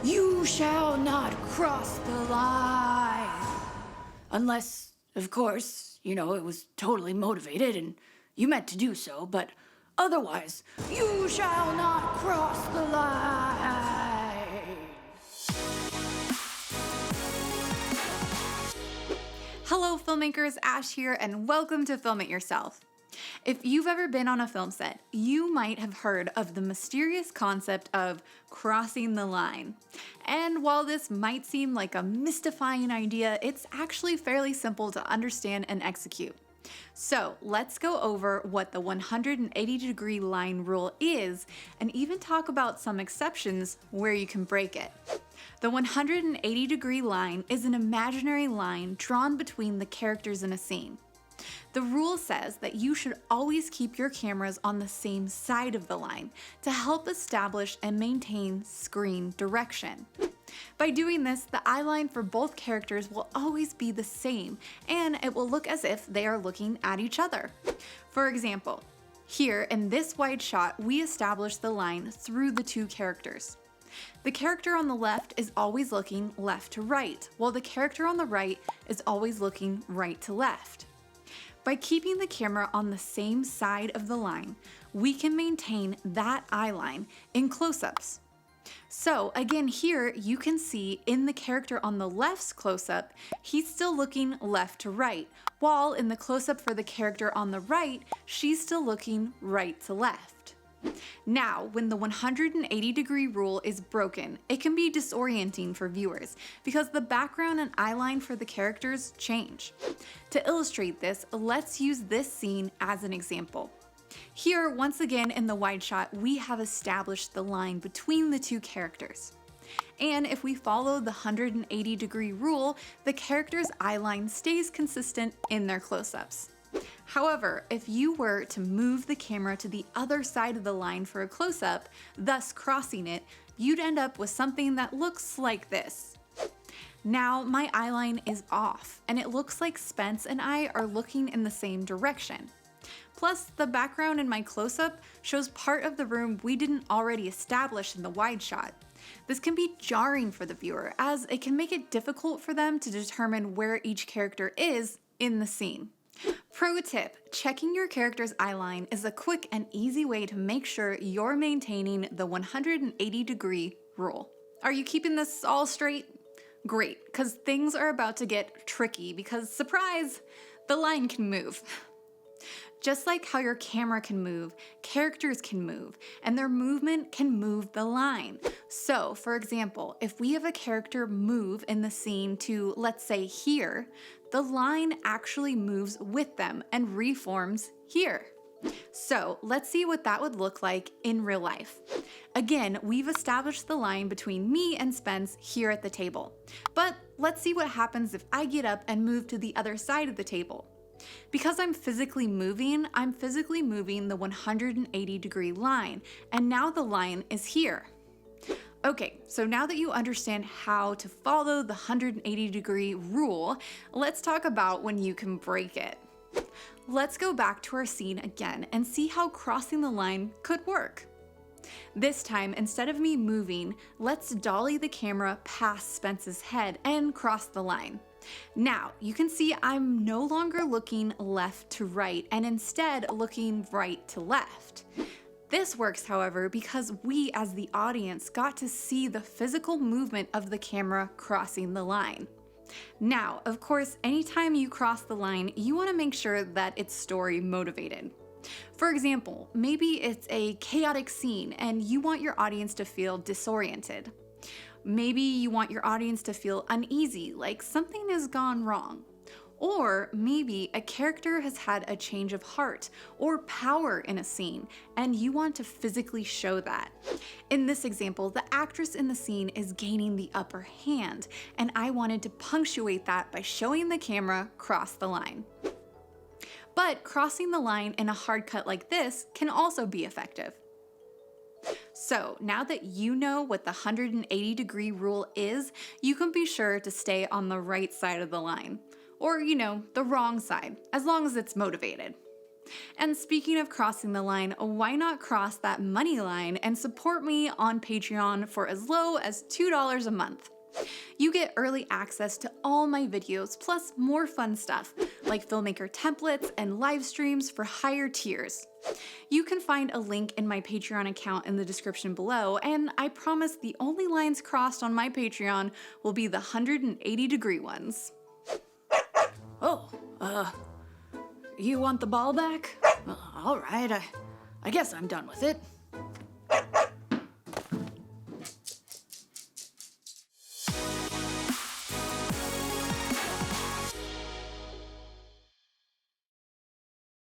You shall not cross the line. Unless, of course, it was totally motivated and you meant to do so, but otherwise, you shall not cross the line. Hello filmmakers, Ash here, and welcome to Film It Yourself. If you've ever been on a film set, you might have heard of the mysterious concept of crossing the line. And while this might seem like a mystifying idea, it's actually fairly simple to understand and execute. So let's go over what the 180-degree line rule is and even talk about some exceptions where you can break it. The 180-degree line is an imaginary line drawn between the characters in a scene. The rule says that you should always keep your cameras on the same side of the line to help establish and maintain screen direction. By doing this, the eye line for both characters will always be the same, and it will look as if they are looking at each other. For example, here in this wide shot, we establish the line through the two characters. The character on the left is always looking left to right, while the character on the right is always looking right to left. By keeping the camera on the same side of the line, we can maintain that eye line in close-ups. So again, here you can see in the character on the left's close-up, he's still looking left to right, while in the close-up for the character on the right, she's still looking right to left. Now, when the 180-degree rule is broken, it can be disorienting for viewers because the background and eye line for the characters change. To illustrate this, let's use this scene as an example. Here, once again in the wide shot, we have established the line between the two characters. And if we follow the 180-degree rule, the character's eye line stays consistent in their close-ups. However, if you were to move the camera to the other side of the line for a close-up, thus crossing it, you'd end up with something that looks like this. Now my eye line is off, and it looks like Spence and I are looking in the same direction. Plus, the background in my close-up shows part of the room we didn't already establish in the wide shot. This can be jarring for the viewer, as it can make it difficult for them to determine where each character is in the scene. Pro tip, checking your character's eye line is a quick and easy way to make sure you're maintaining the 180-degree rule. Are you keeping this all straight? Great, because things are about to get tricky because, surprise, the line can move. Just like how your camera can move, characters can move, and their movement can move the line. So, for example, if we have a character move in the scene to, let's say, here, the line actually moves with them and reforms here. So, let's see what that would look like in real life. Again, we've established the line between me and Spence here at the table. But let's see what happens if I get up and move to the other side of the table. Because I'm physically moving the 180-degree line, and now the line is here. Okay, so now that you understand how to follow the 180-degree rule, let's talk about when you can break it. Let's go back to our scene again and see how crossing the line could work. This time, instead of me moving, let's dolly the camera past Spence's head and cross the line. Now, you can see I'm no longer looking left to right and instead looking right to left. This works, however, because we as the audience got to see the physical movement of the camera crossing the line. Now, of course, anytime you cross the line, you want to make sure that it's story motivated. For example, maybe it's a chaotic scene and you want your audience to feel disoriented. Maybe you want your audience to feel uneasy, like something has gone wrong. Or maybe a character has had a change of heart or power in a scene, and you want to physically show that. In this example, the actress in the scene is gaining the upper hand, and I wanted to punctuate that by showing the camera cross the line. But crossing the line in a hard cut like this can also be effective. So now that you know what the 180-degree rule is, you can be sure to stay on the right side of the line. Or, the wrong side, as long as it's motivated. And speaking of crossing the line, why not cross that money line and support me on Patreon for as low as $2 a month? You get early access to all my videos, plus more fun stuff, like filmmaker templates and live streams for higher tiers. You can find a link in my Patreon account in the description below, and I promise the only lines crossed on my Patreon will be the 180-degree ones. Oh, you want the ball back? All right, I guess I'm done with it.